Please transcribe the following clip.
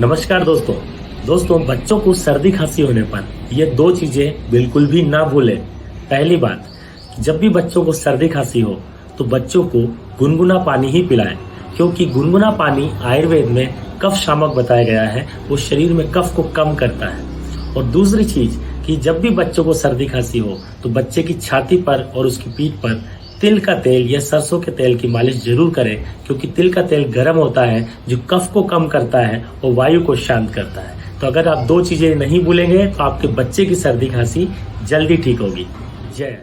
नमस्कार दोस्तों बच्चों को सर्दी खांसी होने पर ये दो चीजें बिल्कुल भी ना भूलें। पहली बात, जब भी बच्चों को सर्दी खांसी हो तो बच्चों को गुनगुना पानी ही पिलाएं, क्योंकि गुनगुना पानी आयुर्वेद में कफ शामक बताया गया है, वो शरीर में कफ को कम करता है। और दूसरी चीज कि जब भी बच्चों को सर्दी खांसी हो तो बच्चे की छाती पर और उसकी पीठ पर तिल का तेल या सरसों के तेल की मालिश जरूर करें, क्योंकि तिल का तेल गर्म होता है जो कफ को कम करता है और वायु को शांत करता है। तो अगर आप दो चीजें नहीं भूलेंगे तो आपके बच्चे की सर्दी खांसी जल्दी ठीक होगी। जय।